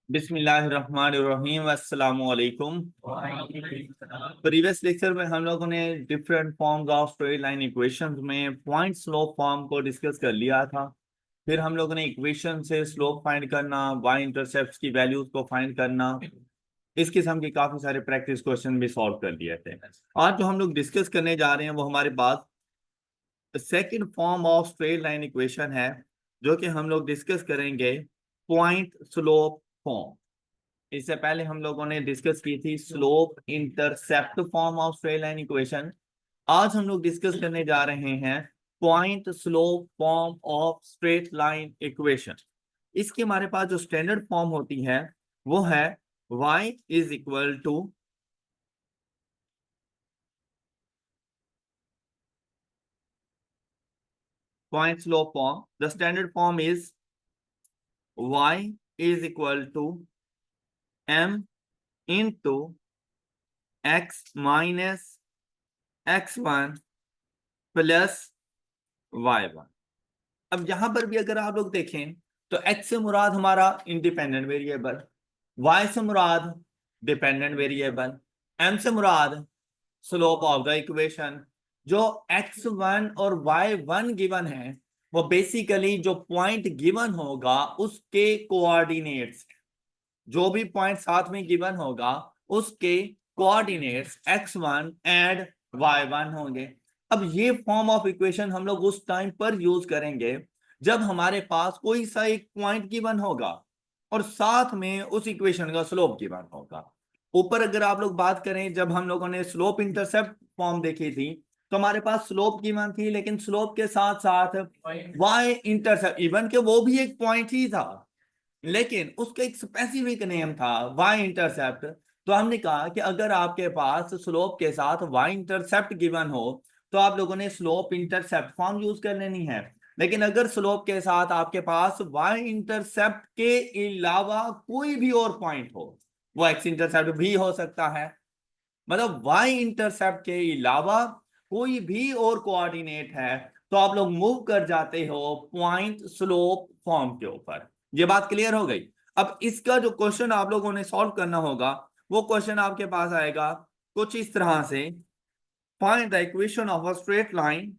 बिस्मिल्लाहिर्रहमानिर्रहीम अस्सलामु अलैकुम। प्रीवियस लेक्चर में हम लोगों ने different forms of straight line equations में पॉइंट स्लोप फॉर्म को डिस्कस कर लिया था। फिर हम लोगों ने इक्वेशन से स्लोप फाइंड करना, वाई इंटरसेप्ट की वैल्यूज को फाइंड करना, इस किस्म के काफी सारे प्रैक्टिस क्वेश्चन भी सॉल्व कर लिए थे। आज जो हम लोग डिस्कस करने जा रहे हैं वो हमारे पास second form of straight line equation है, जो कि हम लोग डिस्कस करेंगे पॉइंट स्लोप फॉर्म। इससे पहले हम लोगों ने डिस्कस की थी slope intercept form of straight line equation. आज हम लोग डिस्कस करने जा रहे हैं point slope form of straight line equation. इसकी हमारे पास जो स्टैंडर्ड फॉर्म होती है वो है y is equal to point slope form. The standard form is y is equal to m into x minus x1 plus y1। अब यहां पर भी अगर आप लोग देखें तो x से मुराद हमारा इंडिपेंडेंट वेरिएबल, y से मुराद डिपेंडेंट वेरिएबल, m से मुराद स्लोप ऑफ द इक्वेशन। जो x1 और y1 गिवन है वो बेसिकली जो पॉइंट गिवन होगा उसके कोऑर्डिनेट्स, जो भी पॉइंट साथ में गिवन होगा उसके कोऑर्डिनेट्स x1 एंड y1 होंगे। अब ये फॉर्म ऑफ इक्वेशन हम लोग उस टाइम पर यूज करेंगे जब हमारे पास कोई सा एक पॉइंट गिवन होगा और साथ में उस इक्वेशन का स्लोप गिवन होगा। ऊपर अगर आप लोग बात करें, जब हम लोगों ने स्लोप इंटरसेप्ट फॉर्म देखी थी तो हमारे पास स्लोप गिवन थी, लेकिन स्लोप के साथ साथ वाई इंटरसेप्ट, इवन के वो भी एक पॉइंट ही था लेकिन उसका एक स्पेसिफिक नेम था वाई इंटरसेप्ट। तो हमने कहा कि अगर आपके पास स्लोप के साथ वाई इंटरसेप्ट गिवन हो तो आप लोगों ने स्लोप इंटरसेप्ट फॉर्म यूज कर लेनी है। लेकिन अगर स्लोप के साथ आपके पास वाई इंटरसेप्ट के अलावा कोई भी और पॉइंट हो, वो एक्स इंटरसेप्ट भी हो सकता है, मतलब वाई इंटरसेप्ट के अलावा कोई भी और कोऑर्डिनेट है, तो आप लोग मूव कर जाते हो पॉइंट स्लोप फॉर्म के ऊपर। ये बात क्लियर हो गई। अब इसका जो क्वेश्चन आप लोगों ने सॉल्व करना होगा वो क्वेश्चन आपके पास आएगा कुछ इस तरह से, find the equation of a straight line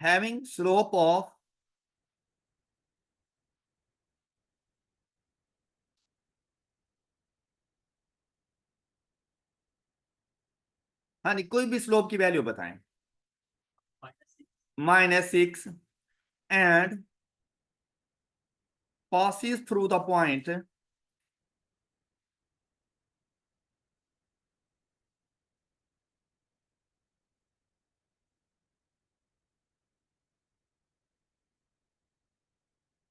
having slope of हाँ नहीं, कोई भी स्लोप की वैल्यू बताएं, -6 and passes through the point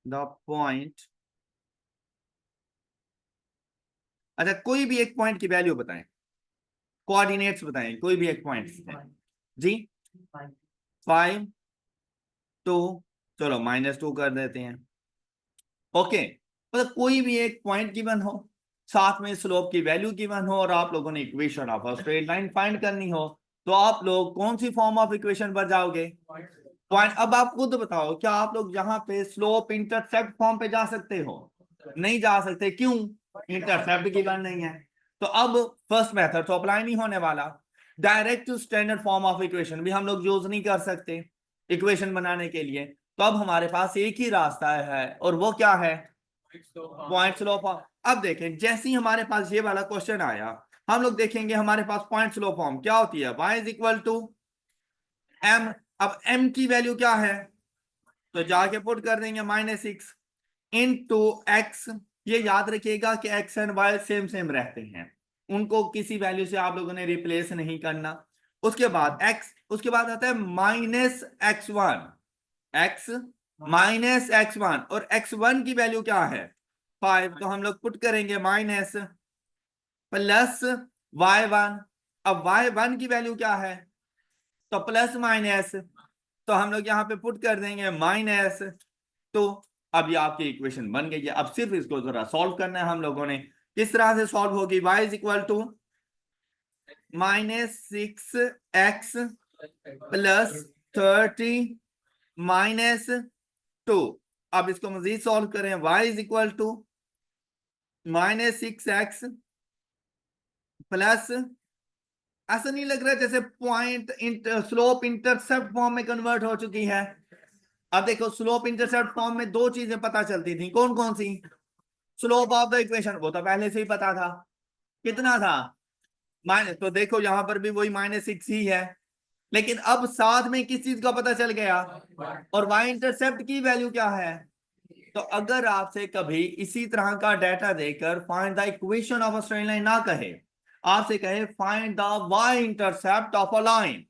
the point। अच्छा, कोई भी एक पॉइंट की वैल्यू बताएं, कोऑर्डिनेट्स बताएं, कोई भी एक पॉइंट जी। 5 2, चलो -2 कर देते हैं। ओके, मतलब कोई भी एक पॉइंट गिवन हो, साथ में स्लोप की वैल्यू गिवन हो और आप लोगों ने equation of a straight line find करनी हो, तो आप लोग कौन सी फॉर्म ऑफ इक्वेशन पर जाओगे? पॉइंट। अब आप खुद बताओ, क्या आप लोग यहाँ पे स्लोप इंटरसेप्ट फॉर्म पे जा सकते हो? नहीं जा सकते। क्यों? इंटरसेप्ट गिवन नहीं है। तो अब फर्स्ट मेथड तो अप्लाई नहीं होने वाला। Direct standard form of equation भी हम लोग यूज नहीं कर सकते इक्वेशन बनाने के लिए। तो अब हमारे पास एक ही रास्ता है और वो क्या है? Point slow form. अब देखें, जैसे ही हमारे पास ये वाला क्वेश्चन आया हम लोग देखेंगे हमारे पास पॉइंट स्लो फॉर्म क्या होती है, y is equal to m। अब m की वैल्यू क्या है तो जाके पुट कर देंगे -6 इंटू एक्स। ये याद रखिएगा कि x and y same same रहते हैं, उनको किसी वैल्यू से आप लोगों ने रिप्लेस नहीं करना। उसके बाद x, उसके बाद आता है -x1, x -x1 और x1 की वैल्यू क्या है 5। तो हम लोग पुट करेंगे माइनस प्लस y1। अब y1 की वैल्यू क्या है तो प्लस माइनस, तो हम लोग यहाँ पे पुट कर देंगे -2। अब ये आपकी इक्वेशन बन गई है। अब सिर्फ इसको जरा सॉल्व करना है हम लोगों ने। किस तरह से सॉल्व होगी? y is equal to -6x plus 30 -2। अब इसको मजीद सॉल्व करें। y is equal to -6x plus, ऐसा नहीं लग रहा जैसे पॉइंट स्लोप इंटरसेप्ट फॉर्म में कन्वर्ट हो चुकी है? अब देखो, स्लोप इंटरसेप्ट फॉर्म में दो चीजें पता चलती थी, कौन कौन सी? स्लोप ऑफ द इक्वेशन, वो तो पहले से ही पता था, कितना था? माइनस। तो देखो यहां पर भी वही -6 ही है, लेकिन अब साथ में किस चीज का पता चल गया? और y इंटरसेप्ट की वैल्यू क्या है? तो अगर आपसे कभी इसी तरह का डाटा देकर find the equation of a straight line ना कहे, आपसे कहे find the y intercept of a line,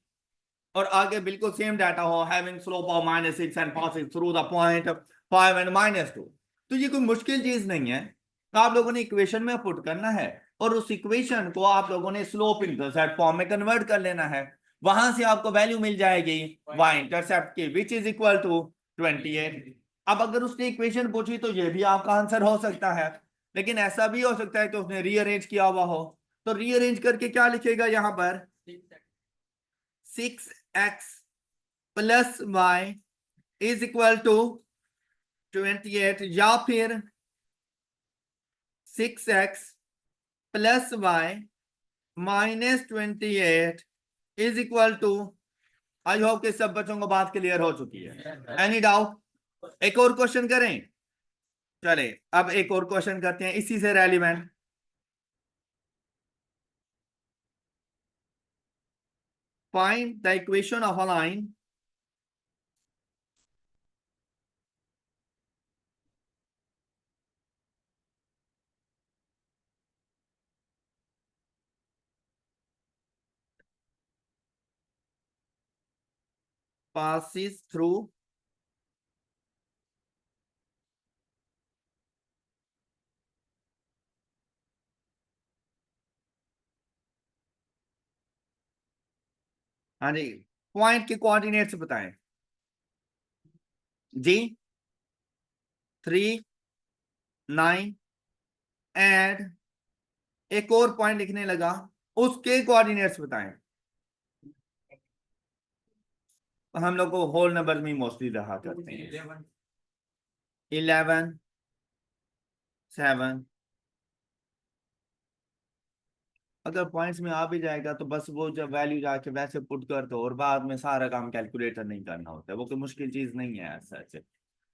और आगे बिल्कुल सेम डाटा हो, having slope of -6 and passing through the point 5 and -2, तो ये कोई मुश्किल चीज नहीं है। तो आप लोगों ने इक्वेशन में पुट करना है और उस इक्वेशन को आप लोगों ने स्लोप इंटरसेप्ट फॉर्म में कन्वर्ट कर लेना है। वहां से आपको वैल्यू मिल जाएगी y इंटरसेप्ट की, विच इज इक्वल टू 28। अब अगर उसने इक्वेशन पूछी तो ये भी आपका आंसर हो सकता है, लेकिन ऐसा भी हो सकता है कि उसने रीअरेंज किया हुआ हो। तो रीअरेंज करके क्या लिखेगा यहां पर? 6x plus y is equal to 28, या फिर 6x plus y -28 is equal to. I hope कि सब बच्चों को बात क्लियर हो चुकी है। Any doubt? एक और क्वेश्चन करें? चले अब एक और क्वेश्चन करते हैं इसी से relevant. Find the equation of a line passes through हाँ जी, पॉइंट के कोऑर्डिनेट्स बताएं जी। 3 9 एंड एक और पॉइंट लिखने लगा, उसके कोऑर्डिनेट्स बताएं। हम लोग को होल नंबर में मोस्टली रहा करते हैं। 11 7। अगर पॉइंट्स में आ भी जाएगा तो बस वो जब वैल्यू जाके वैसे पुट कर दो, और बाद में सारा काम कैलकुलेटर नहीं करना होता है, वो कोई मुश्किल चीज नहीं है सच।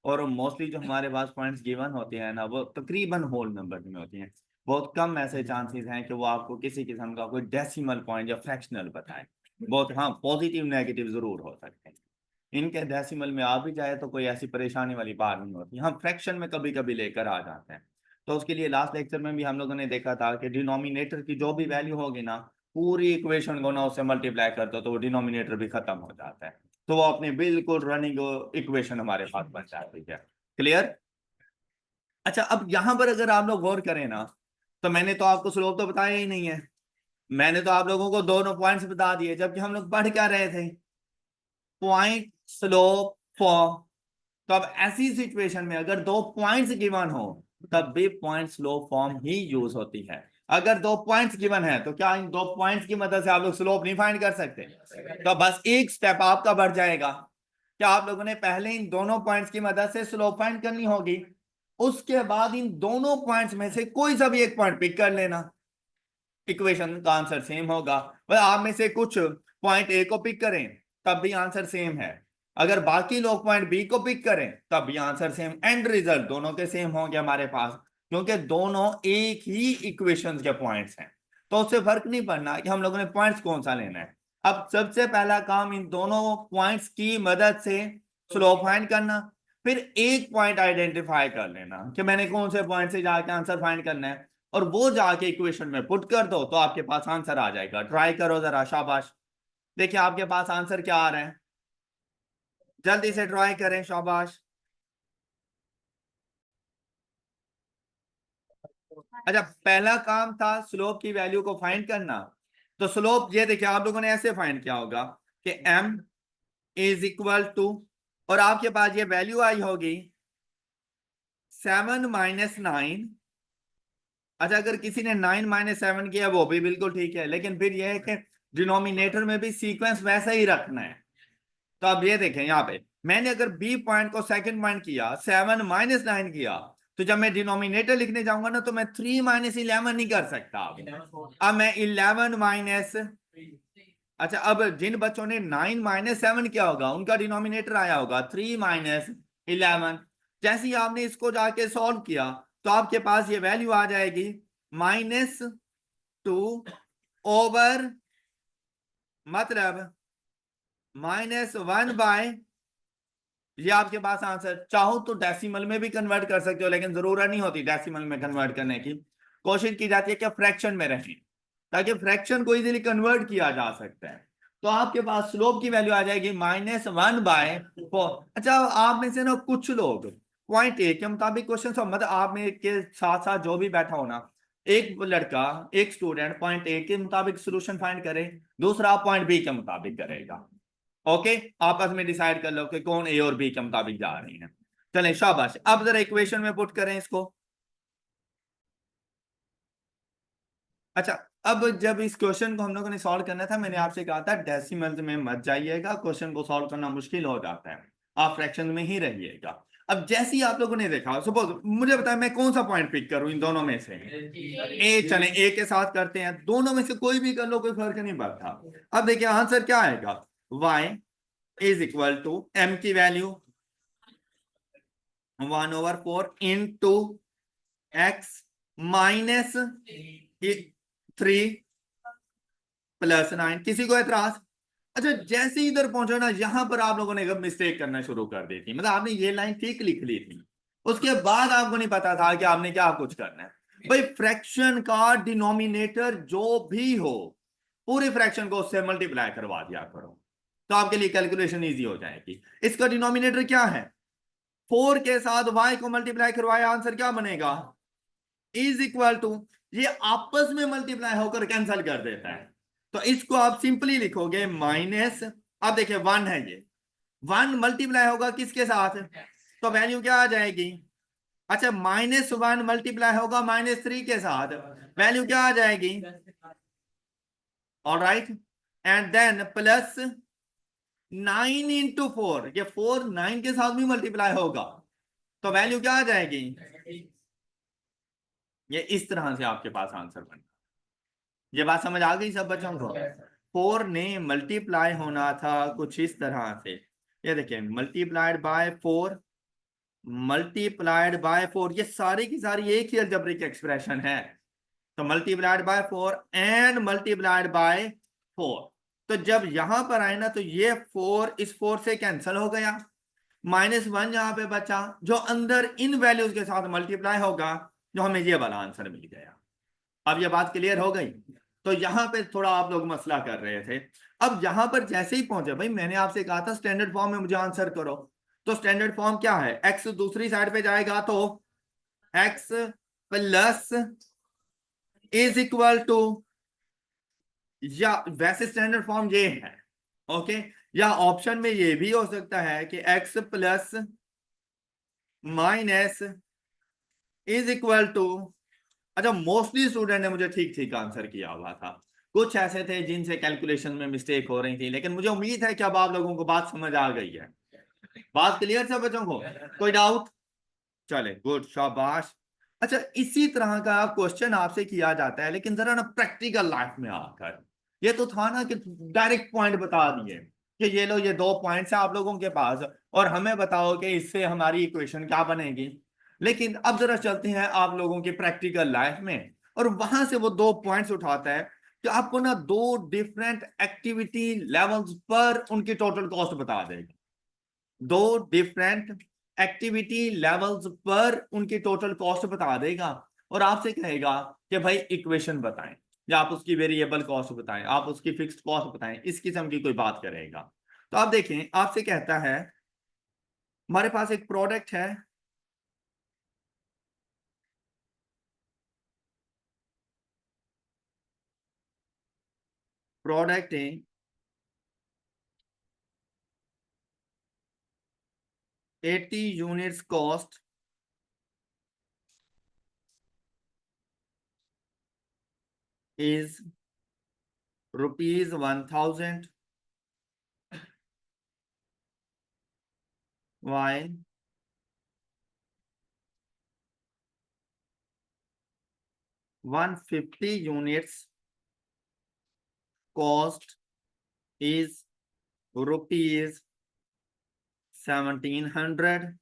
और मोस्टली जो हमारे पास पॉइंट्स गिवन होते हैं ना, वो तकरीबन होल नंबर में होती हैं। बहुत कम ऐसे चांसेस हैं कि वो आपको किसी किस्म का कोई डेसिमल पॉइंट या फ्रैक्शनल बताए। बहुत, हाँ, पॉजिटिव नेगेटिव जरूर हो सकते हैं। इनके डेसिमल में आ भी जाए तो कोई ऐसी परेशानी वाली बात नहीं होती। हम फ्रैक्शन में कभी कभी लेकर आ जाते हैं। तो उसके लिए लास्ट लेक्चर में भी हम लोगों ने देखा था कि डिनोमिनेटर की जो भी वैल्यू होगी ना, पूरी इक्वेशन को ना उससे मल्टीप्लाई कर दो तो वो डिनोमिनेटर भी खत्म हो जाता है। तो वो अपनी बिल्कुल रनिंग इक्वेशन हमारे पास बन जाती है। क्लियर? अच्छा, अब यहां पर अगर आप लोग गौर करें ना, तो मैंने तो आपको स्लोप तो बताया ही नहीं है। मैंने तो आप लोगों को दोनों पॉइंट्स बता दिए, जबकि हम लोग पढ़ क्या रहे थे? Point slope form. तो अब ऐसी सिचुएशन में अगर दो पॉइंट्स गिवन हो, तब भी पॉइंट स्लोप फॉर्म ही यूज होती है। अगर दो पॉइंट्स गिवन है तो क्या इन दो पॉइंट्स की मदद से आप लोग स्लोप नहीं फाइंड कर सकते? तो बस एक स्टेप आपका बढ़ जाएगा। क्या आप लोगों ने पहले इन दोनों पॉइंट्स की मदद से स्लोप फाइंड करनी होगी, उसके बाद इन दोनों पॉइंट्स में से कोई सा भी एक पॉइंट पिक कर लेना। इक्वेशन का आंसर सेम होगा। वह आप में से कुछ पॉइंट ए को पिक करें तब भी आंसर सेम है, अगर बाकी लोग पॉइंट बी को पिक करें तब भी आंसर सेम, एंड रिजल्ट दोनों के सेम होंगे हमारे पास, क्योंकि दोनों एक ही इक्वेशन के पॉइंट्स हैं। तो उससे फर्क नहीं पड़ना कि हम लोगों ने पॉइंट्स कौन सा लेना है। अब सबसे पहला काम इन दोनों पॉइंट्स की मदद से स्लोप फाइंड करना, फिर एक पॉइंट आइडेंटिफाई कर लेना कि मैंने कौन से पॉइंट से जाके आंसर फाइंड करना है, और वो जाके इक्वेशन में पुट कर दो तो आपके पास आंसर आ जाएगा। ट्राई करो जरा, शाबाश। देखिए आपके पास आंसर क्या आ रहा है, जल्दी से ट्राई करें, शाबाश। अच्छा, पहला काम था स्लोप की वैल्यू को फाइंड करना। तो स्लोप ये देखिए आप लोगों ने ऐसे फाइंड किया होगा कि m इज इक्वल टू, और आपके पास ये वैल्यू आई होगी 7 माइनस 9। अच्छा, अगर किसी ने 9 माइनस 7 किया वो भी बिल्कुल ठीक है, लेकिन फिर यह है कि डिनोमिनेटर में भी सीक्वेंस वैसा ही रखना है। तो अब ये देखें, यहाँ पे मैंने अगर बी पॉइंट को सेकंड पॉइंट किया, 7 माइनस 9 किया, तो जब मैं डिनोमिनेटर लिखने जाऊंगा ना, तो मैं 3 माइनस 11 नहीं कर सकता। अब मैं 11 माइनस, अच्छा, अब जिन बच्चों ने 9 माइनस 7 किया होगा उनका डिनोमिनेटर आया होगा 3 माइनस 11। जैसे ही आपने इसको जाके सॉल्व किया, तो आपके पास ये वैल्यू आ जाएगी -2 ओवर, मतलब -1 बाय, ये आपके पास आंसर। चाहो तो डेसिमल में भी कन्वर्ट कर सकते हो, लेकिन जरूरत नहीं होती डेसिमल में कन्वर्ट करने की। कोशिश की जाती है कि फ्रैक्शन में रहे, ताकि फ्रैक्शन को इजीली कन्वर्ट किया जा सकता है। तो आपके पास स्लोप की वैल्यू आ जाएगी -1/4। अच्छा, आप में से ना कुछ लोग पॉइंट ए के मुताबिक क्वेश्चन सॉल्व, मतलब आप में के साथ साथ जो भी बैठा हो ना, एक लड़का, एक स्टूडेंट पॉइंट ए के मुताबिक सोल्यूशन फाइंड करे, दूसरा पॉइंट बी के मुताबिक करेगा। ओके, आपस में डिसाइड कर लो कि कौन ए और बी के मुताबिक जा रही है। चलें, शाबाश। अब जरा इक्वेशन में पुट करें इसको। अच्छा, अब जब इस क्वेश्चन को हम लोगों ने सॉल्व करना था, मैंने आपसे कहा था डेसिमल्स में मत जाइएगा, क्वेश्चन को सॉल्व करना मुश्किल हो जाता है, आप फ्रैक्शन में ही रहिएगा। अब जैसे ही आप लोगों ने देखा, सपोज मुझे बताया मैं कौन सा पॉइंट पिक करूं इन दोनों में से। ए, चले ए के साथ करते हैं, दोनों में से कोई भी कर लो, कोई फर्क नहीं पड़ता। अब देखिए आंसर क्या आएगा, y is equal to m की वैल्यू 1/4 इंटू x माइनस 3 + 9। किसी को एतराज? अच्छा, जैसे ही इधर पहुंचो ना, यहां पर आप लोगों ने मिस्टेक करना शुरू कर दी थी, मतलब आपने ये लाइन ठीक लिख ली थी, उसके बाद आपको नहीं पता था कि आपने क्या कुछ करना है। भाई, फ्रैक्शन का डिनोमिनेटर जो भी हो, पूरे फ्रैक्शन को उससे मल्टीप्लाई करवा दिया करो, तो आपके लिए कैलकुलेशन इजी हो जाएगी। इसका डिनोमिनेटर क्या है, 4 के साथ y को मल्टीप्लाई करवाया, आंसर क्या बनेगा, इज इक्वल टू, ये आपस में मल्टीप्लाई होकर कैंसिल कर देता है, तो इसको आप सिंपली लिखोगे माइनस, अब देखिए 1 है, ये 1 मल्टीप्लाई होगा किसके साथ, तो वैल्यू क्या आ जाएगी, अच्छा, -1 मल्टीप्लाई होगा -3 के साथ, वैल्यू क्या आ जाएगी, ऑलराइट, एंड देन +9 × 4, ये 4 9 के साथ भी मल्टीप्लाई होगा, तो वैल्यू क्या आ जाएगी, ये इस तरह से आपके पास आंसर बनेगा। ये बात समझ आ गई सब बच्चों को? 4 ने मल्टीप्लाई होना था कुछ इस तरह से, ये देखिए मल्टीप्लाइड बाय 4, मल्टीप्लाइड बाय 4, ये सारी की सारी एक ही अलजेब्रिक एक्सप्रेशन है। तो multiplied by 4 and multiplied by 4, तो जब यहां पर आए ना, तो ये 4 इस 4 से कैंसिल हो गया, -1 यहां पे बचा, जो अंदर इन वैल्यूज के साथ मल्टीप्लाई होगा, जो हमें ये वाला आंसर मिल गया। अब ये बात क्लियर हो गई? तो यहां पे थोड़ा आप लोग मसला कर रहे थे। अब यहां पर जैसे ही पहुंचे, भाई मैंने आपसे कहा था स्टैंडर्ड फॉर्म में मुझे आंसर करो, तो स्टैंडर्ड फॉर्म क्या है, x दूसरी साइड पे जाएगा तो x plus is equal to, या वैसे स्टैंडर्ड फॉर्म ये है, ओके, या ऑप्शन में ये भी हो सकता है कि x plus minus is equal to, अच्छा, मोस्टली स्टूडेंट ने मुझे ठीक ठीक आंसर किया हुआ था, कुछ ऐसे थे जिनसे कैलकुलेशन में मिस्टेक हो रही थी, लेकिन मुझे उम्मीद है कि अब आप लोगों को बात समझ आ गई है। बात क्लियर सब बच्चों को? कोई डाउट? चले, गुड, शाबाश। अच्छा, इसी तरह का क्वेश्चन आपसे किया जाता है, लेकिन जरा ना प्रैक्टिकल लाइफ में आकर, ये तो था ना कि डायरेक्ट पॉइंट बता दिए कि ये लो, ये 2 पॉइंट्स हैं आप लोगों के पास, और हमें बताओ कि इससे हमारी इक्वेशन क्या बनेगी। लेकिन अब जरा चलते हैं आप लोगों की प्रैक्टिकल लाइफ में, और वहां से वो 2 पॉइंट्स उठाता है कि आपको ना 2 डिफरेंट एक्टिविटी लेवल्स पर उनकी टोटल कॉस्ट बता देगा, 2 डिफरेंट एक्टिविटी लेवल्स पर उनकी टोटल कॉस्ट बता देगा, और आपसे कहेगा कि भाई इक्वेशन बताएं, या आप उसकी वेरिएबल कॉस्ट बताएं, आप उसकी फिक्स्ड कॉस्ट बताएं, इस किस्म की कोई बात करेगा। तो आप देखें, आपसे कहता है हमारे पास एक प्रोडक्ट है, प्रोडक्ट है 80 units cost is rupees 1000, while 150 units cost is rupees 1700.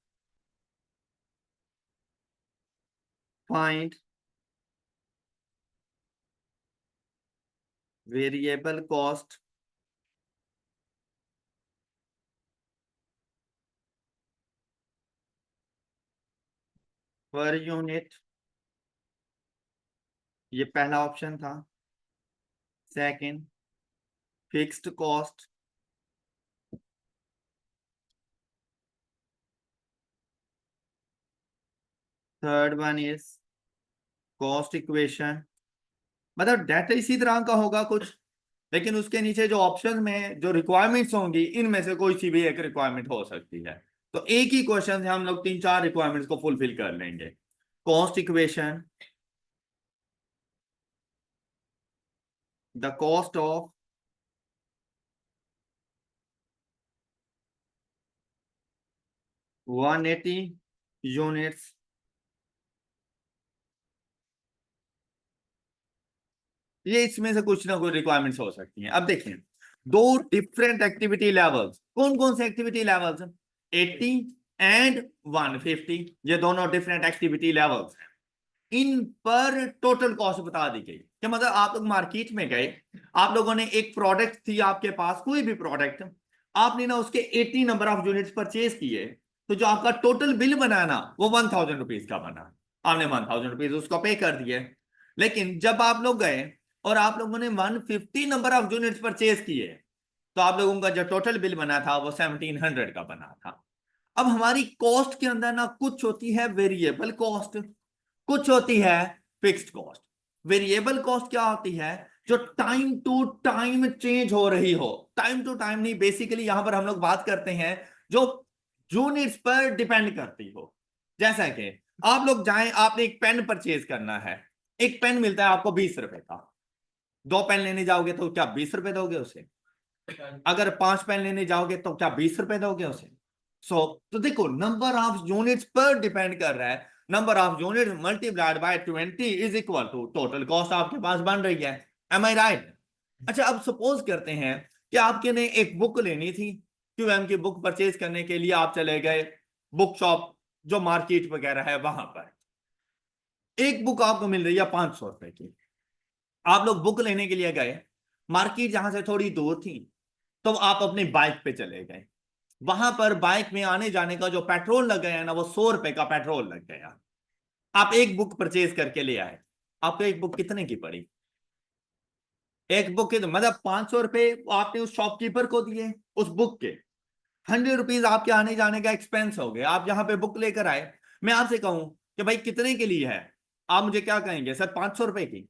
Find variable cost per unit. ये पहला ऑप्शन था। Second, fixed cost. Third one is cost equation. मतलब डाटा इसी तरह का होगा कुछ, लेकिन उसके नीचे जो ऑप्शन में जो रिक्वायरमेंट्स होंगी इनमें से कोई सी भी एक रिक्वायरमेंट हो सकती है। तो एक ही क्वेश्चन से हम लोग 3-4 रिक्वायरमेंट्स को फुलफिल कर लेंगे। Cost equation, the cost of 180 units ये इसमें से कुछ ना कुछ रिक्वायरमेंट्स हो सकती हैं। अब देखिए, दो डिफरेंट एक्टिविटी लेवल्स। कौन कौन से एक्टिविटी लेवल्स? 80 एंड 150, ये दोनों डिफरेंट एक्टिविटी लेवल्स हैं। इन पर टोटल कॉस्ट बता दी गई। क्या मतलब, आप लोग मार्केट में गए, आप लोगों ने एक प्रोडक्ट थी आपके पास, कोई भी प्रोडक्ट, आपने ना उसके 80 नंबर ऑफ यूनिट्स परचेज किए, तो जो आपका टोटल बिल बना ना वो 1000 रुपीज का बना। आपने 1000 रुपीज उसको पे कर दिए। लेकिन जब आप लोग गए और आप लोगों ने 150 नंबर ऑफ यूनिट्स परचेज किए, तो आप लोगों का जो टोटल बिल बना था वो 1700 का बना था। अब हमारी कॉस्ट के अंदर ना कुछ होती है वेरिएबल कॉस्ट, कुछ होती है फिक्स्ड कॉस्ट। वेरिएबल कॉस्ट क्या होती है? जो टाइम टू टाइम चेंज हो रही हो। टाइम टू टाइम नहीं, बेसिकली यहां पर हम लोग बात करते हैं जो यूनिट्स पर डिपेंड करती हो। जैसा कि आप लोग जाएं, आपने एक पेन परचेज करना है, एक पेन मिलता है आपको 20 रुपए का। 2 पेन लेने जाओगे तो क्या 20 रुपए दोगे उसे? अगर 5 पेन लेने जाओगे तो क्या 20 रुपए दोगे उसे? तो देखो, नंबर ऑफ यूनिट्स पर डिपेंड कर रहा है। Number of unit multiplied by 20 is equal to total cost आपके पास बन रही है। Am I right? अच्छा, अब सपोज करते हैं कि आपके ने एक बुक लेनी थी, क्यूएम की बुक परचेज करने के लिए आप चले गए बुक शॉप जो मार्केट वगैरह है वहां पर। एक बुक आपको मिल रही है 500 रुपए की। आप लोग बुक लेने के लिए गए, मार्केट जहां से थोड़ी दूर थी, तो आप अपनी बाइक पे चले गए। वहां पर बाइक में आने जाने का जो पेट्रोल लग गया ना, वो 100 रुपए का पेट्रोल लग गया। आप एक बुक परचेज करके ले आए, आपको एक बुक कितने की पड़ी? एक बुक के मतलब 500 रुपए आपने उस शॉपकीपर को दिए उस बुक के। 100 रुपीज आपके आने जाने का एक्सपेंस हो गए। आप जहां पे बुक लेकर आए, मैं आपसे कहूं कि भाई कितने के लिए है, आप मुझे क्या कहेंगे? सर 500 रुपए की।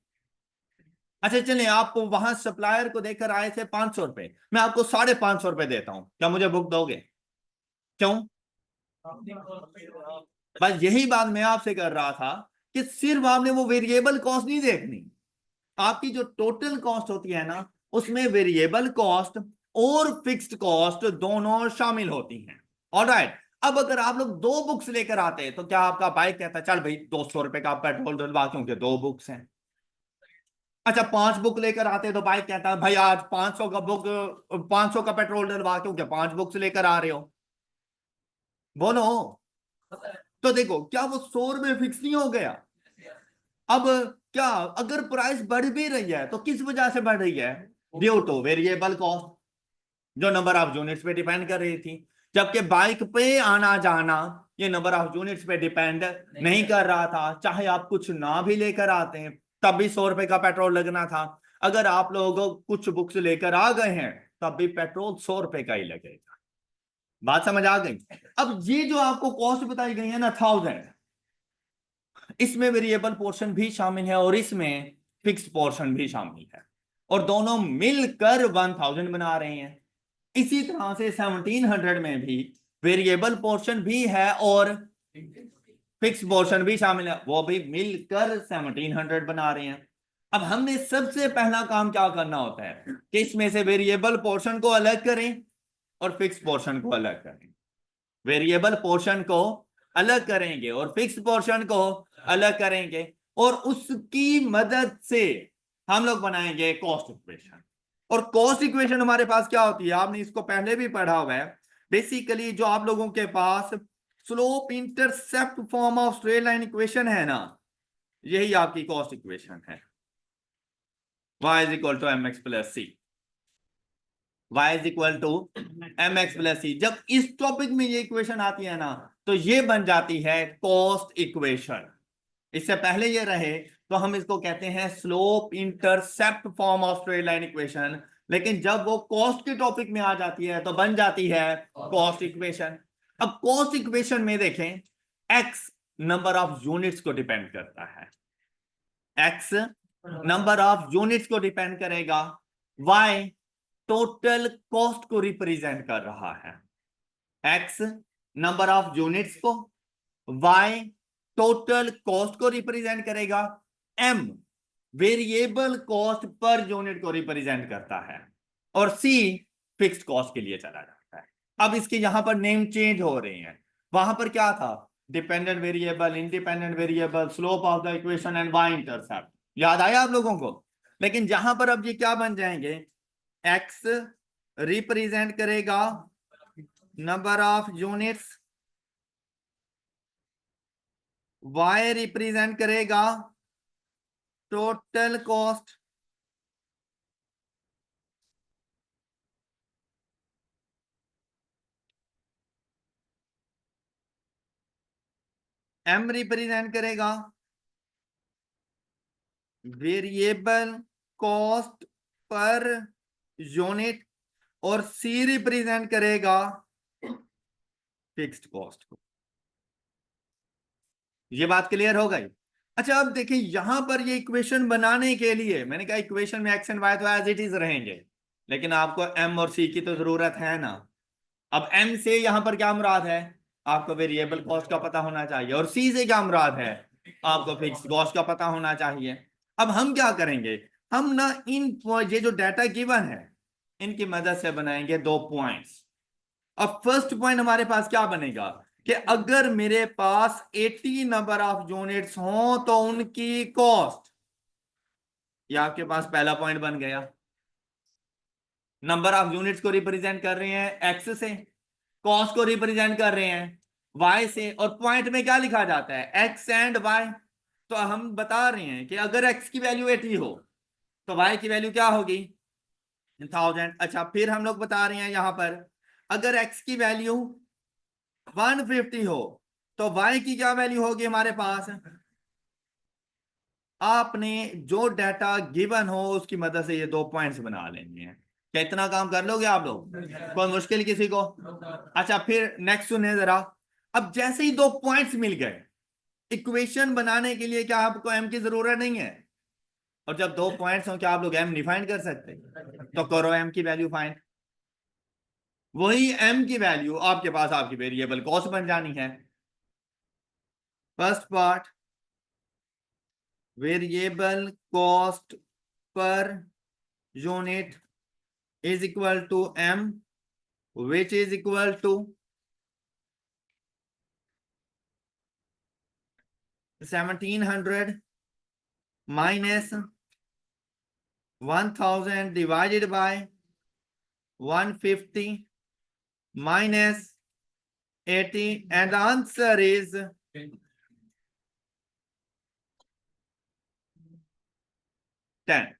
अच्छा चलिए, आप वहां सप्लायर को देकर आए थे 500 रुपए, मैं आपको 550 रुपए देता हूं, क्या मुझे बुक दोगे? क्यों? बस यही बात मैं आपसे कर रहा था कि सिर्फ आपने वो वेरिएबल कॉस्ट नहीं देखनी। आपकी जो टोटल कॉस्ट होती है ना, उसमें वेरिएबल कॉस्ट और फिक्स्ड कॉस्ट दोनों शामिल होती हैं। ऑलराइट। अब अगर आप लोग 2 बुक्स लेकर आते हैं, तो क्या आपका बाइक कहता है चल भाई 200 रुपए का पेट्रोल डलवा, क्योंकि 2 बुक्स हैं। अच्छा, 5 बुक लेकर आते हैं तो बाइक कहता है भाई आज 500 का बुक, 500 का पेट्रोल डलवा, क्योंकि 5 बुक्स लेकर आ रहे हो। बोलो। तो देखो, क्या वो 100 रुपए फिक्स नहीं हो गया? अब क्या, अगर प्राइस बढ़ भी रही है तो किस वजह से बढ़ रही है? ड्यू टू वेरिएबल कॉस्ट, जो नंबर ऑफ यूनिट्स पे डिपेंड कर रही थी। जबकि बाइक पे आना जाना ये नंबर ऑफ यूनिट्स पे डिपेंड नहीं कर रहा था। चाहे आप कुछ ना भी लेकर आते हैं, तब भी 100 रुपए का पेट्रोल लगना था। अगर आप लोग कुछ बुक्स लेकर आ गए हैं, तब भी पेट्रोल 100 रुपए का ही लगेगा। बात समझ आ गई? अब ये जो आपको कॉस्ट बताई गई है ना 1000, इसमें वेरिएबल पोर्शन भी शामिल है और इसमें फिक्स्ड पोर्शन भी शामिल है, और दोनों मिलकर 1000 बना रहे हैं। इसी तरह से 1700 में भी वेरिएबल पोर्शन भी है और फिक्स पोर्शन भी शामिल है, वो भी मिलकर 1700 बना रहे हैं। अब हमने सबसे पहला काम क्या करना होता है कि इसमें से वेरिएबल पोर्शन को अलग करें और फिक्स पोर्शन को अलग करें। वेरिएबल पोर्शन को अलग करेंगे और फिक्स पोर्शन को अलग करेंगे और उसकी मदद से हम लोग बनाएंगे कॉस्ट इक्वेशन। और कॉस्ट इक्वेशन हमारे पास क्या होती है, आपने इसको पहले भी पढ़ा हुआ है। बेसिकली जो आप लोगों के पास slope intercept form of straight line equation है ना, यही आपकी कॉस्ट इक्वेशन है। y is equal to mx plus c, y is equal to mx plus c। जब इस टॉपिक में ये इक्वेशन आती है ना, तो ये बन जाती है कॉस्ट इक्वेशन। इससे पहले ये रहे तो हम इसको कहते हैं slope intercept form of straight line equation, लेकिन जब वो कॉस्ट के टॉपिक में आ जाती है तो बन जाती है कॉस्ट इक्वेशन। अब कॉस्ट इक्वेशन में देखें, x नंबर ऑफ यूनिट्स को डिपेंड करता है, x नंबर ऑफ यूनिट्स को डिपेंड करेगा, y टोटल कॉस्ट को रिप्रेजेंट कर रहा है। x नंबर ऑफ यूनिट्स को, y टोटल कॉस्ट को रिप्रेजेंट करेगा, m variable cost per unit को रिप्रेजेंट करता है और c फिक्स्ड कॉस्ट के लिए चला जाता है। अब इसके यहां पर नेम चेंज हो रहे हैं। वहां पर क्या था, dependent variable, independent variable, slope of the equation and y intercept, याद आया आप लोगों को। लेकिन जहां पर अब ये क्या बन जाएंगे, x रिप्रेजेंट करेगा number of units, y represent करेगा टोटल कॉस्ट, m रिप्रेजेंट करेगा वेरिएबल कॉस्ट पर यूनिट और c रिप्रेजेंट करेगा फिक्स्ड कॉस्ट को। ये बात क्लियर हो गई। अच्छा अब देखिए यहां पर ये इक्वेशन बनाने के लिए मैंने कहा इक्वेशन में x एंड y तो एज इट इज रहेंगे, लेकिन आपको m और c की तो जरूरत है ना। अब m से यहां पर क्या मुराद है, आपको वेरिएबल कॉस्ट का पता होना चाहिए, और c से क्या मुराद है, आपको फिक्स कॉस्ट का पता होना चाहिए। अब हम क्या करेंगे, हम ना इन ये जो डाटा गिवन है इनकी मदद से बनाएंगे दो पॉइंट्स। अब फर्स्ट पॉइंट हमारे पास क्या बनेगा कि अगर मेरे पास 80 नंबर ऑफ यूनिट्स हो तो उनकी कॉस्ट, ये आपके पास पहला पॉइंट बन गया। नंबर ऑफ यूनिट्स को रिप्रेजेंट कर रहे हैं x से, कॉस्ट को रिप्रेजेंट कर रहे हैं y से, और पॉइंट में क्या लिखा जाता है x एंड y। तो हम बता रहे हैं कि अगर x की वैल्यू 80 हो तो y की वैल्यू क्या होगी 1000। अच्छा फिर हम लोग बता रहे हैं यहां पर अगर x की वैल्यू 150 हो तो y की क्या वैल्यू होगी हमारे पास। आपने जो डाटा गिवन हो उसकी मदद से ये दो पॉइंट्स बना लेंगे हैं। क्या इतना काम कर लोगे आप लोग, कोई मुश्किल किसी को। अच्छा फिर नेक्स्ट सुने जरा। अब जैसे ही दो पॉइंट्स मिल गए, इक्वेशन बनाने के लिए क्या आपको m की जरूरत नहीं है, और जब दो पॉइंट्स हो क्या आप लोग m नहीं फाइंड कर सकते, तो करो m की वैल्यू फाइंड। वही m की वैल्यू आपके पास आपकी वेरिएबल कॉस्ट बन जानी है। First part, variable cost per unit is equal to m, which is equal to 1700 minus 1000 divided by 150 minus 80, and the answer is 10।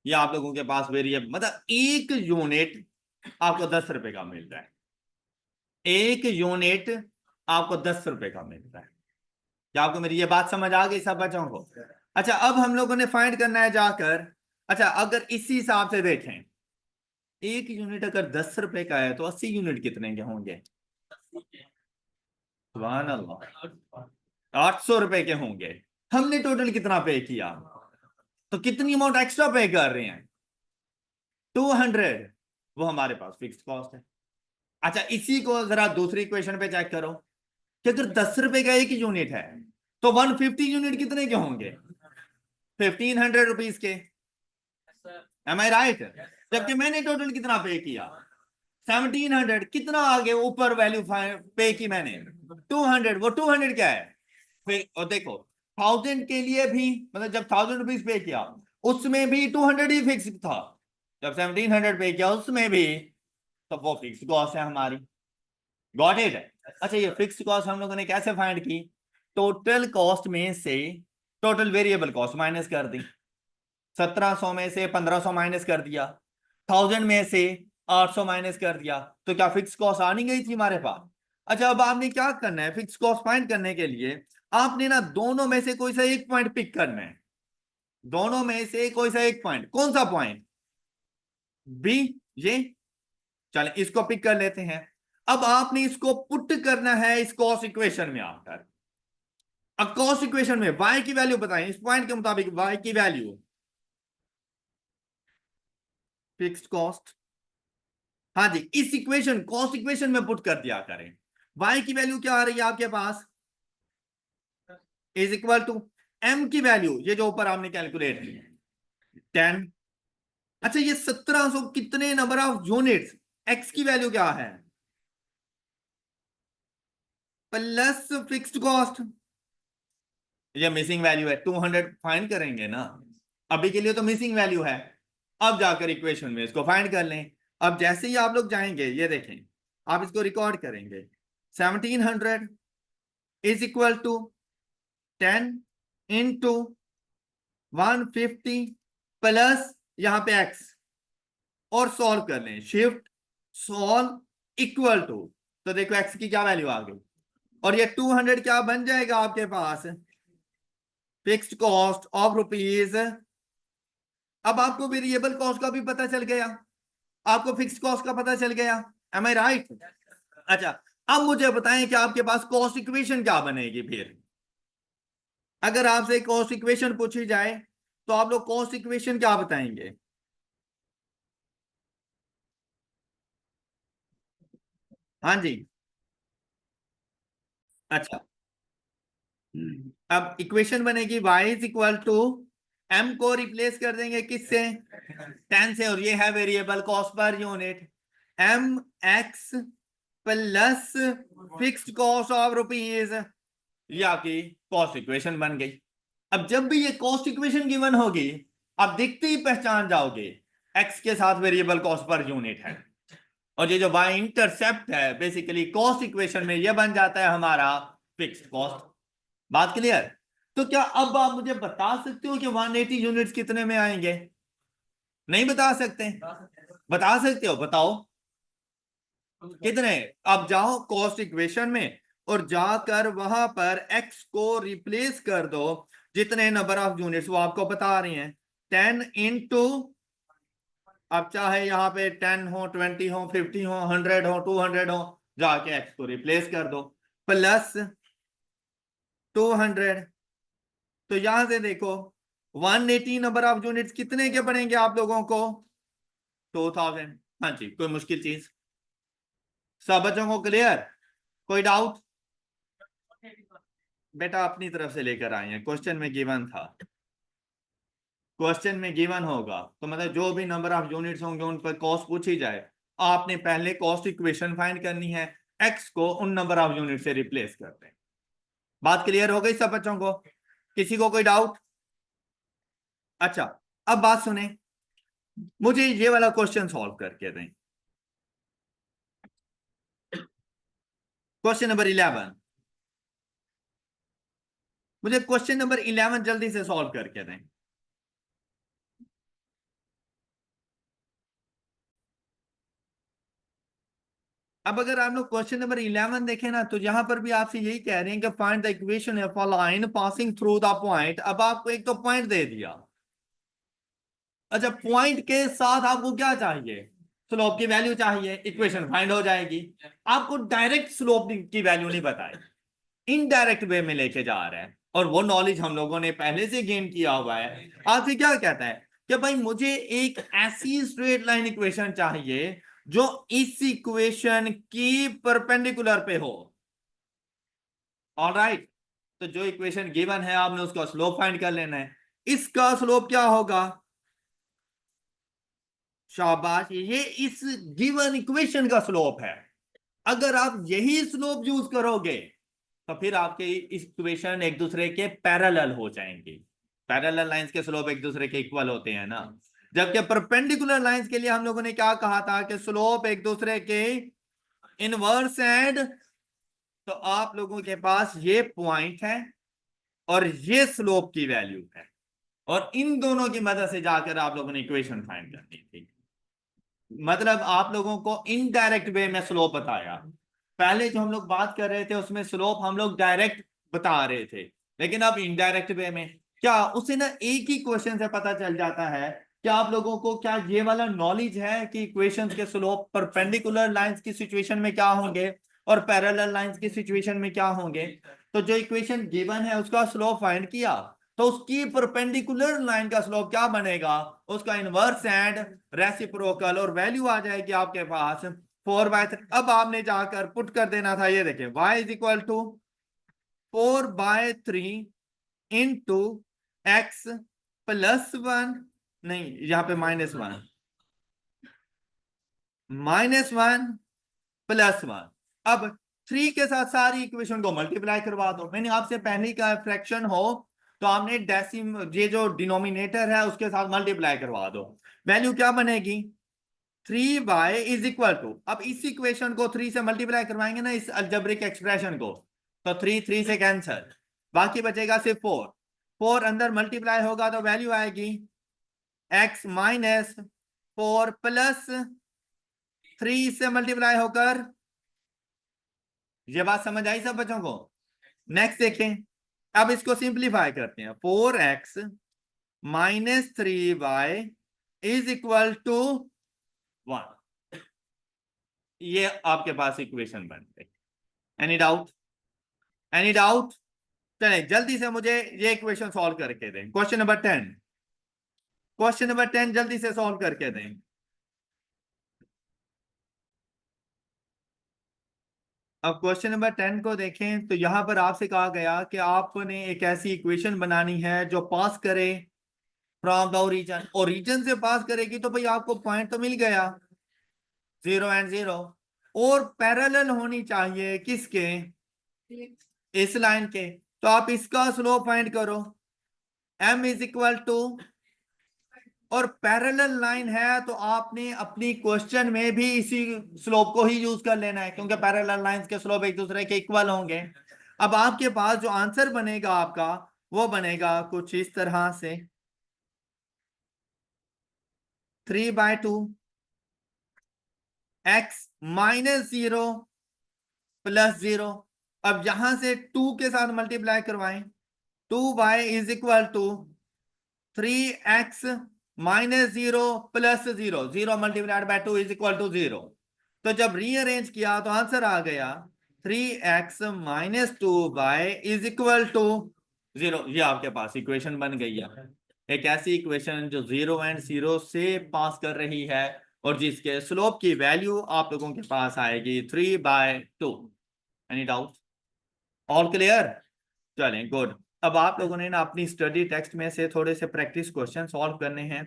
ये आप लोगों के पास वेरिएबल मतलब एक यूनिट आपको 10 रुपए का मिल रहा है, एक यूनिट आपको 10 रुपए का मिल रहा है। क्या आपको मेरी ये बात समझ आ गई सब बच्चों को। अच्छा अब हम लोगों ने फाइंड करना है जाकर। अच्छा अगर इसी हिसाब से देखें, एक यूनिट अगर 10 रुपए का है तो 80 यूनिट कितने के होंगे, सुभान अल्लाह 800 रुपए के होंगे। हमने टोटल कितना पे किया, तो कितनी अमाउंट एक्स्ट्रा पे कर रहे हैं 200, वो हमारे पास फिक्स्ड कॉस्ट है। अच्छा इसी को जरा दूसरी इक्वेशन पे चेक करो कि अगर 10 रुपए का एक यूनिट है तो 150 यूनिट कितने के होंगे 1500 रुपीज के, एम आई राइट? जबकि मैंने टोटल कितना पे किया? 1700। कितना आगे ऊपर वैल्यू पे की मैंने? 200। वो 200 क्या है? और देखो 1000 के लिए भी, मतलब जब 1000 रुपीज पे किया उसमें भी 200 ही फिक्स था, जब 1700 पे किया उसमें भी, तो वो फिक्स कॉस्ट है हमारी। Got it? अच्छा, ये फिक्स कॉस्ट हम लोगों ने कैसे फाइंड की? टोटल कॉस्ट में से टोटल वेरिएबल कॉस्ट माइनस कर दी, 1700 में से 1500 माइनस कर दिया, 1000 में से 800 माइनस कर दिया, तो क्या फिक्स कॉस्ट आ नहीं गई थी हमारे पास? अच्छा, अब आपने क्या करना है फिक्स कॉस्ट फाइंड करने के लिए? आपने ना दोनों में से कोई सा एक पॉइंट पिक करना है, दोनों में से कोई सा एक पॉइंट। कौन सा पॉइंट? बी, ये। चले इसको पिक कर लेते हैं। अब आपने इसको पुट करना है इस कॉस्ट इक्वेशन में आकर। अब कॉस्ट इक्वेशन में y की वैल्यू बताएं, इस पॉइंट के मुताबिक y की वैल्यू, फिक्स्ड कॉस्ट। हाँ जी, इस इक्वेशन कॉस्ट इक्वेशन में पुट कर दिया करें। y की वैल्यू क्या आ रही है आपके पास? इज इक्वल टू m की वैल्यू, ये जो ऊपर आपने कैलकुलेट की 10। अच्छा, ये 1700 कितने नंबर ऑफ यूनिट्स, x की वैल्यू क्या है? प्लस फिक्स्ड कॉस्ट, ये मिसिंग वैल्यू है, 200 फाइंड करेंगे ना, अभी के लिए तो मिसिंग वैल्यू है। अब जाकर इक्वेशन में इसको फाइंड कर लें। अब जैसे ही आप लोग जाएंगे, ये देखें, आप इसको रिकॉर्ड करेंगे, 1700 is equal to 10 into 150 plus यहां पे x, और सॉल्व कर लें, शिफ्ट सॉल्व इक्वल टू, तो देखो x की क्या वैल्यू आ गई, और ये 200 क्या बन जाएगा आपके पास? Fixed cost of rupees. अब आपको वेरिएबल कॉस्ट का भी पता चल गया, आपको फिक्स्ड कॉस्ट का पता चल गया, एम आई राइट? अच्छा, अब मुझे बताएं कि आपके पास कॉस्ट इक्वेशन क्या बनेगी फिर? अगर आपसे कॉस्ट इक्वेशन पूछी जाए तो आप लोग कॉस्ट इक्वेशन क्या बताएंगे? हाँ जी। अच्छा, अब इक्वेशन बनेगी y is equal to, m को रिप्लेस कर देंगे किससे? 10 से, और ये है variable cost per unit, m x plus fixed cost of rupees, ये आपकी कॉस्ट इक्वेशन बन गई। अब जब भी ये कॉस्ट इक्वेशन गिवन होगी, आप देखते ही पहचान जाओगे x के साथ वेरिएबल कॉस्ट पर यूनिट है, और ये जो y इंटरसेप्ट है बेसिकली कॉस्ट इक्वेशन में ये बन जाता है हमारा फिक्स्ड कॉस्ट। बात क्लियर? तो क्या अब आप मुझे बता सकते हो कि 180 यूनिट्स कितने में आएंगे? नहीं बता सकते? बता सकते हो, बताओ कितने। अब जाओ कॉस्ट इक्वेशन में और जाकर वहां पर x को रिप्लेस कर दो, जितने नंबर ऑफ यूनिट्स वो आपको बता रही हैं, 10 इंटू, अब चाहे यहाँ पे 10 हो, 20 हो, 50 हो, 100 हो, 200 हो, जाके x को रिप्लेस कर दो, प्लस 200। तो यहां से देखो 180 नंबर ऑफ यूनिट्स कितने के पड़ेंगे आप लोगों को? 2000। हाँ जी, कोई मुश्किल चीज? सब बच्चों को क्लियर? कोई डाउट? बेटा अपनी तरफ से लेकर आए हैं, क्वेश्चन में गिवन था, क्वेश्चन में गिवन होगा तो मतलब जो भी नंबर ऑफ यूनिट्स होंगे उन पर कॉस्ट पूछी जाए, आपने पहले कॉस्ट इक्वेशन फाइंड करनी है, एक्स को उन नंबर ऑफ यूनिट से रिप्लेस कर दें। बात क्लियर हो गई सब बच्चों को? किसी को कोई डाउट? अच्छा, अब बात सुने, मुझे ये वाला क्वेश्चन सॉल्व करके दें, क्वेश्चन नंबर 11। मुझे क्वेश्चन नंबर 11 जल्दी से सॉल्व करके दें। अब अगर आप लोग क्वेश्चन नंबर 11 देखें ना, तो यहां पर भी आपसे यही कह रहे हैं कि find the equation of a line passing through the point. अब आपको एक तो पॉइंट दे दिया, अच्छा पॉइंट के साथ आपको क्या चाहिए? स्लोप की वैल्यू चाहिए, इक्वेशन फाइंड हो जाएगी। आपको डायरेक्ट स्लोप की वैल्यू नहीं बताई, इनडायरेक्ट वे में लेके जा रहा है, और वो नॉलेज हम लोगों ने पहले से गेन किया हुआ है। आपसे क्या कहता है कि भाई मुझे एक ऐसी स्ट्रेट लाइन इक्वेशन चाहिए जो इस इक्वेशन की परपेंडिकुलर पे हो। ऑलराइट, तो जो इक्वेशन गिवन है आपने उसका स्लोप फाइंड कर लेना है। इसका स्लोप क्या होगा? शाबाश, ये इस गिवन इक्वेशन का स्लोप है। अगर आप यही स्लोप यूज करोगे तो फिर आपके इस इक्वेशन एक दूसरे के पैरेलल हो जाएंगे। पैरेलल लाइंस के स्लोप एक दूसरे के इक्वल होते हैं ना। जबकि परपेंडिकुलर लाइंस के लिए हम लोगों ने क्या कहा था कि स्लोप एक दूसरे के इनवर्स एंड। तो आप लोगों के पास ये पॉइंट है और ये स्लोप की वैल्यू है, और इन दोनों की मदद से जाकर आप लोगों ने इक्वेशन फाइंड करनी थी। मतलब आप लोगों को इनडायरेक्ट वे में स्लोप बताया। पहले जो हम लोग बात कर रहे थे उसमें स्लोप हम लोग डायरेक्ट बता रहे थे, लेकिन अब इनडायरेक्ट वे में क्या, उसे ना एक ही क्वेश्चन से पता चल जाता है। क्या आप लोगों को क्या ये वाला नॉलेज है कि इक्वेशंस के स्लोप परपेंडिकुलर लाइंस की सिचुएशन में क्या होंगे और पैरेलल लाइंस की सिचुएशन में क्या होंगे? तो जो इक्वेशन गिवन है उसका स्लोप फाइंड किया, तो उसकी परपेंडिकुलर लाइन का स्लोप क्या बनेगा? उसका इनवर्स एंड रेसिप्रोकल, और वैल्यू आ जाएगी आपके पास 4/3। अब आपने जाकर पुट कर देना था, ये देखें, y is equal to 4/3 into X plus 1, नहीं यहां पे -1, -1 +1। अब 3 के साथ सारी इक्वेशन को मल्टीप्लाई करवा दो। मैंने आपसे पहले का फ्रैक्शन हो तो आपने डेसिम, ये जो डिनोमिनेटर है उसके साथ मल्टीप्लाई करवा दो। वैल्यू क्या बनेगी? 3y इज इक्वल टू, अब इस इक्वेशन को 3 से मल्टीप्लाई करवाएंगे ना, इस अलजेब्रिक एक्सप्रेशन को, तो 3 से कैंसिल, बाकी बचेगा सिर्फ 4। 4 अंदर मल्टीप्लाई होगा तो वैल्यू आएगी x -4 प्लस 3 से मल्टीप्लाई होकर। ये बात समझ आई सब बच्चों को? नेक्स्ट देखें, अब इसको सिंप्लीफाई करते हैं। 4x -3y is equal to 1। ये आपके पास इक्वेशन बन गई। Any doubt? Any doubt? चले जल्दी से मुझे ये इक्वेशन सॉल्व करके दें। क्वेश्चन नंबर 10, क्वेश्चन नंबर 10 जल्दी से सॉल्व करके दें। अब क्वेश्चन नंबर 10 को देखें तो यहां पर आपसे कहा गया कि आपने एक ऐसी इक्वेशन बनानी है जो पास करे फ्रॉम द ओरिजिन। ओरिजिन से पास करेगी तो भाई आपको पॉइंट तो मिल गया 0 एंड 0, और पैरेलल होनी चाहिए किसके? इस लाइन के। तो आप इसका स्लोप फाइंड करो, m इज इक्वल टू, और पैरेलल लाइन है तो आपने अपनी क्वेश्चन में भी इसी स्लोप को ही यूज कर लेना है, क्योंकि पैरेलल लाइंस के स्लोप एक दूसरे के इक्वल होंगे। अब आपके पास जो आंसर बनेगा आपका, वो बनेगा कुछ इस तरह से, 3/2 x -0 +0। अब यहां से 2 के साथ मल्टीप्लाई करवाएं, 2y is equal to 3x -0 +0, 0 multiplied by 2 is equal to 0। तो जब रीअरेंज किया तो आंसर आ गया 3x -2y is equal to 0। ये आपके पास इक्वेशन बन गई है, एक ऐसी इक्वेशन जो 0 एंड 0 से पास कर रही है और जिसके स्लोप की वैल्यू आप लोगों के पास आएगी 3/2। Any doubt? All clear? चलें, गुड। अब आप लोगों ने ना अपनी स्टडी टेक्स्ट में से थोड़े से प्रैक्टिस क्वेश्चन सॉल्व करने हैं।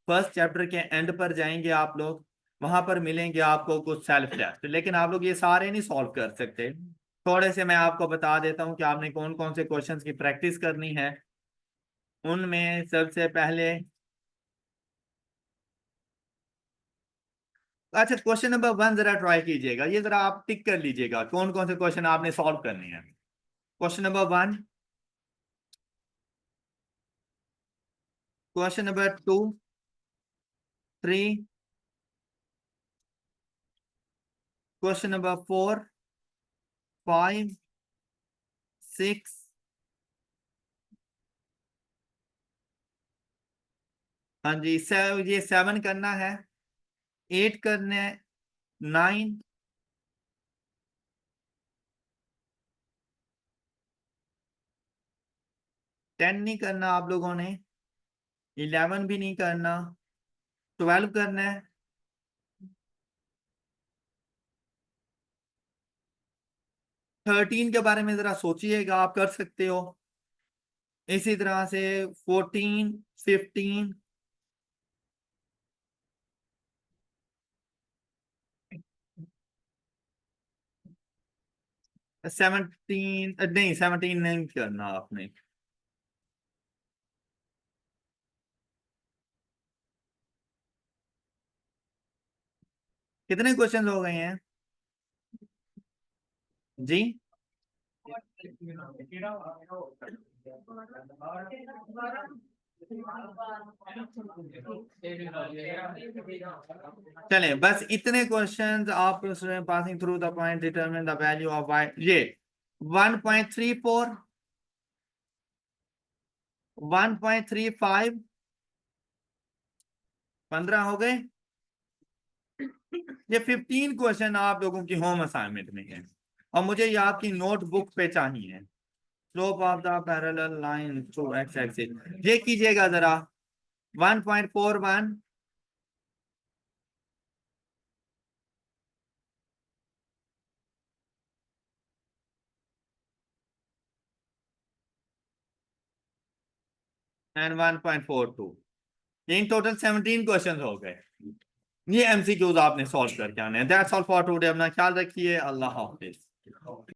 फर्स्ट चैप्टर के एंड पर जाएंगे आप लोग, वहां पर मिलेंगे आपको कुछ सेल्फ टेस्ट, लेकिन आप लोग ये सारे नहीं सॉल्व कर सकते। थोड़े से मैं आपको बता देता हूँ कि आपने कौन कौन से क्वेश्चंस की प्रैक्टिस करनी है। उनमें सबसे पहले, अच्छा क्वेश्चन नंबर 1 जरा ट्राई कीजिएगा, ये जरा आप टिक कर लीजिएगा कौन कौन से क्वेश्चन आपने सॉल्व करने हैं। Question number 1, question number 2, 3, question number 4, 5, 6, हाँ जी ये 7 करना है, 8 करना है, 9, 10 नहीं करना आप लोगों ने, 11 भी नहीं करना, 12 करना है, 13 के बारे में जरा सोचिएगा, आप कर सकते हो। इसी तरह से 14, 15, 17, नहीं 17 नहीं करना आपने। कितने क्वेश्चन हो गए हैं जी? चलें, बस इतने क्वेश्चंस आप passing through the point determine the value of y, ये 1.34, 1.35, 15 हो गए। ये 15 क्वेश्चन आप लोगों की होम असाइनमेंट में है और मुझे ये आपकी नोटबुक पे चाहिए। Slope of the parallel line through x axis ये कीजिएगा जरा। 1.41, एंड 1.42, इन टोटल 17 क्वेश्चन हो गए। ये एमसीक्यूज आपने सॉल्व करके आने हैं। That's all for today. अपना ख्याल रखिए। अल्लाह हाफिज।